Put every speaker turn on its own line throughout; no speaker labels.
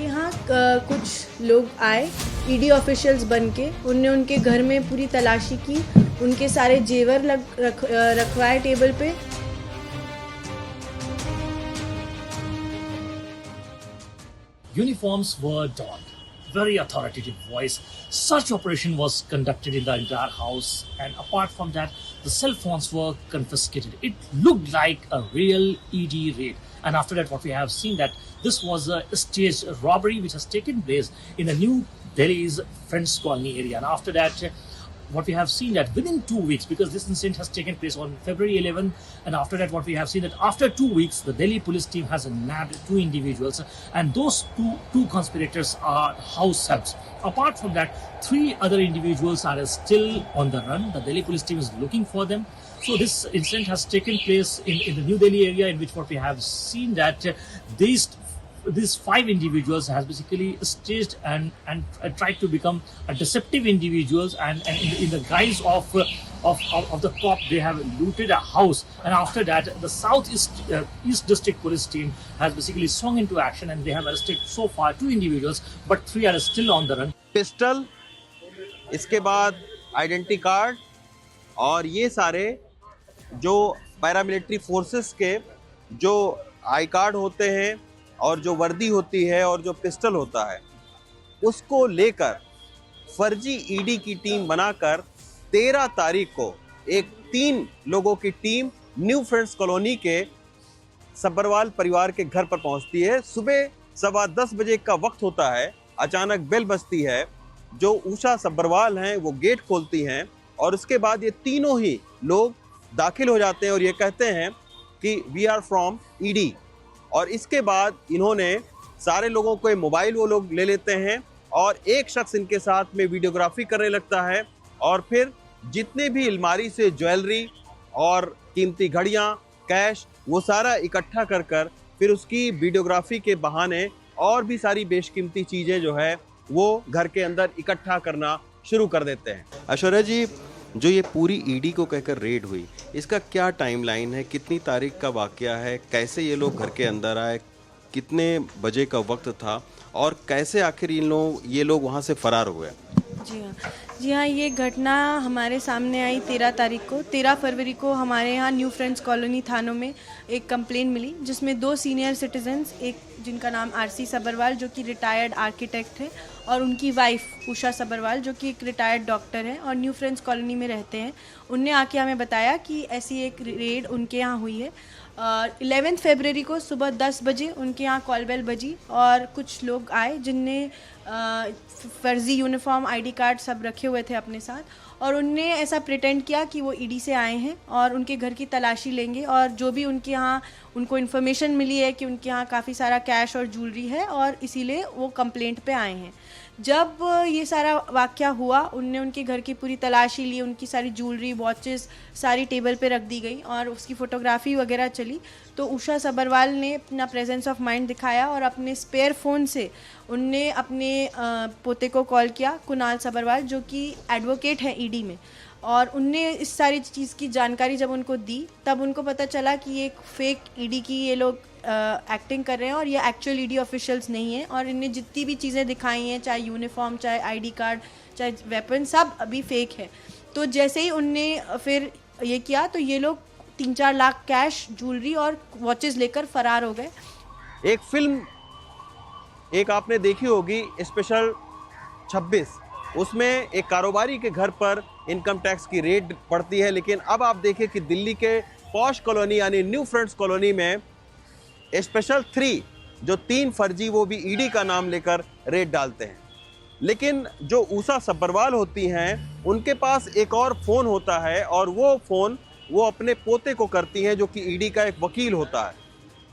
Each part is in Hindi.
कि हाँ कुछ लोग आए ईडी ऑफिशियल्स बन के, उनने उनके घर में पूरी तलाशी की, उनके सारे जेवर रखवाए टेबल पे।
Uniforms were donned. Very authoritative voice. Search operation was conducted in the entire house, and apart from that, the cell phones were confiscated. It looked like a real ED raid. And after that, what we have seen that this was a staged robbery which has taken place in a New Delhi's Friends Colony area. And after that, what we have seen that within 2 weeks, because this incident has taken place on February 11, and after that what we have seen that after 2 weeks the Delhi police team has nabbed 2 individuals, and those two conspirators are house helps. Apart from that, 3 other individuals are still on the run. The Delhi police team is looking for them. So this incident has taken place in the New Delhi area, in which what we have seen that these 5 individuals has basically staged and tried to become a deceptive individuals, and in the guise of the cop they have looted a house. And after that the East District Police team has basically swung into action, and they have arrested so far 2 individuals, but 3 are still on the run.
Pistol, इसके बाद आइडेंटिटी कार्ड और ये सारे जो पैरामिलिट्री फोर्सेस के जो आई कार्ड होते हैं और जो वर्दी होती है और जो पिस्टल होता है, उसको लेकर फर्जी ईडी की टीम बनाकर 13 तारीख को एक 3 लोगों की टीम न्यू फ्रेंड्स कॉलोनी के सब्बरवाल परिवार के घर पर पहुंचती है। सुबह 10:15 बजे का वक्त होता है, अचानक बेल बजती है। जो उषा सब्बरवाल हैं वो गेट खोलती हैं और उसके बाद ये तीनों ही लोग दाखिल हो जाते हैं और ये कहते हैं कि वी आर फ्रॉम ईडी। और इसके बाद इन्होंने सारे लोगों को मोबाइल वो लोग ले लेते हैं और एक शख्स इनके साथ में वीडियोग्राफी करने लगता है, और फिर जितने भी अलमारी से ज्वेलरी और कीमती घड़ियां, कैश, वो सारा इकट्ठा कर फिर उसकी वीडियोग्राफी के बहाने और भी सारी बेशकीमती चीज़ें जो है वो घर के अंदर इकट्ठा करना शुरू कर देते हैं। ऐश्वर्या जी, जो ये पूरी ईडी को कहकर रेड हुई, इसका क्या टाइमलाइन है? कितनी तारीख का वाकया है? कैसे ये लोग घर के अंदर आए? कितने बजे का वक्त था? और कैसे आखिर ये लोग वहाँ से फरार हुए?
जी हाँ, ये घटना हमारे सामने आई 13 तारीख को। 13 फरवरी को हमारे यहाँ न्यू फ्रेंड्स कॉलोनी थानों में एक कंप्लेन मिली, जिसमें 2 सीनियर सिटीजन्स, एक जिनका नाम आरसी सब्बरवाल जो कि रिटायर्ड आर्किटेक्ट है, और उनकी वाइफ उषा सब्बरवाल जो कि एक रिटायर्ड डॉक्टर है और न्यू फ्रेंड्स कॉलोनी में रहते हैं, उनने आके हमें बताया कि ऐसी एक रेड उनके यहाँ हुई है। 11 फरवरी को सुबह 10 बजे उनके यहाँ कॉल बेल बजी और कुछ लोग आए जिनने फर्जी यूनिफॉर्म, आईडी कार्ड सब रखे हुए थे अपने साथ, और उनने ऐसा प्रिटेंड किया कि वो ईडी से आए हैं और उनके घर की तलाशी लेंगे, और जो भी उनके यहाँ उनको इन्फॉर्मेशन मिली है कि उनके यहाँ काफ़ी सारा कैश और ज्वेलरी है और इसीलिए वो कंप्लेंट पे आए हैं। जब ये सारा वाक़या हुआ, उनने उनके घर की पूरी तलाशी ली, उनकी सारी ज्वेलरी, वॉचेस सारी टेबल पे रख दी गई और उसकी फ़ोटोग्राफी वगैरह चली। तो उषा सब्बरवाल ने अपना प्रेजेंस ऑफ माइंड दिखाया और अपने स्पेयर फ़ोन से उनने अपने पोते को कॉल किया, कुणाल सब्बरवाल, जो कि एडवोकेट है ईडी में, और उनने इस सारी चीज़ की जानकारी जब उनको दी, तब उनको पता चला कि ये एक फेक ईडी की ये लोग एक्टिंग कर रहे हैं और ये एक्चुअल ईडी ऑफिशियल्स नहीं है, और इनने जितनी भी चीज़ें दिखाई हैं, चाहे यूनिफॉर्म, चाहे आईडी कार्ड, चाहे वेपन, सब अभी फेक है। तो जैसे ही उनने फिर ये किया तो ये लोग 3-4 लाख कैश, ज्वेलरी और वॉचेस लेकर फरार हो गए।
एक फिल्म एक आपने देखी होगी, स्पेशल 26, उसमें एक कारोबारी के घर पर इनकम टैक्स की रेड पड़ती है। लेकिन अब आप देखिए कि दिल्ली के पॉश कॉलोनी यानी न्यू फ्रेंड्स कॉलोनी में स्पेशल 3 जो 3 फर्जी, वो भी ईडी का नाम लेकर रेड डालते हैं। लेकिन जो उषा सब्बरवाल होती हैं, उनके पास एक और फ़ोन होता है और वो फ़ोन वो अपने पोते को करती हैं जो कि ईडी का एक वकील होता है।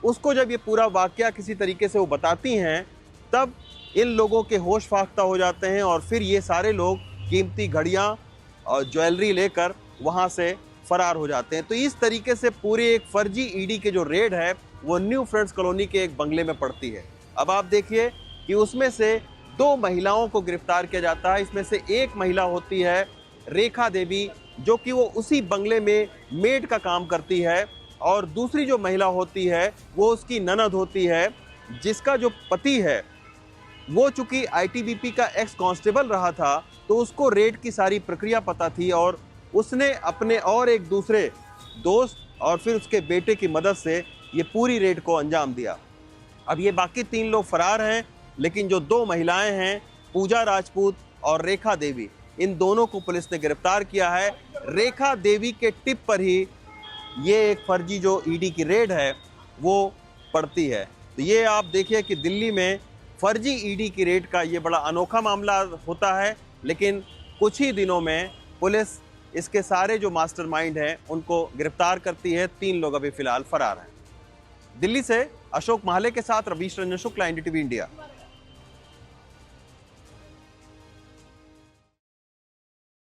उसको जब ये पूरा वाकया किसी तरीके से वो बताती हैं, तब इन लोगों के होश फाख्ता हो जाते हैं और फिर ये सारे लोग कीमती घड़ियाँ और ज्वेलरी लेकर वहाँ से फरार हो जाते हैं। तो इस तरीके से पूरे एक फर्जी ईडी के जो रेड है वो न्यू फ्रेंड्स कॉलोनी के एक बंगले में पड़ती है। अब आप देखिए कि उसमें से 2 महिलाओं को गिरफ्तार किया जाता है। इसमें से एक महिला होती है रेखा देवी, जो कि वो उसी बंगले में मेड का काम करती है, और दूसरी जो महिला होती है वो उसकी ननद होती है, जिसका जो पति है वो चूंकि आईटीबीपी का एक्स कांस्टेबल रहा था तो उसको रेड की सारी प्रक्रिया पता थी और उसने अपने और एक दूसरे दोस्त और फिर उसके बेटे की मदद से ये पूरी रेड को अंजाम दिया। अब ये बाकी 3 लोग फरार हैं, लेकिन जो 2 महिलाएं हैं, पूजा राजपूत और रेखा देवी, इन दोनों को पुलिस ने गिरफ्तार किया है। रेखा देवी के टिप पर ही ये एक फर्जी जो ईडी की रेड है वो पड़ती है। तो ये आप देखिए कि दिल्ली में फर्जी ईडी की रेड का ये बड़ा अनोखा मामला होता है, लेकिन कुछ ही दिनों में पुलिस इसके सारे जो मास्टरमाइंड हैं उनको गिरफ्तार करती है। 3 लोग अभी फिलहाल फरार हैं। दिल्ली से अशोक माहले के साथ रवीश रंजन शुक्ला, एनडीटीवी इंडिया।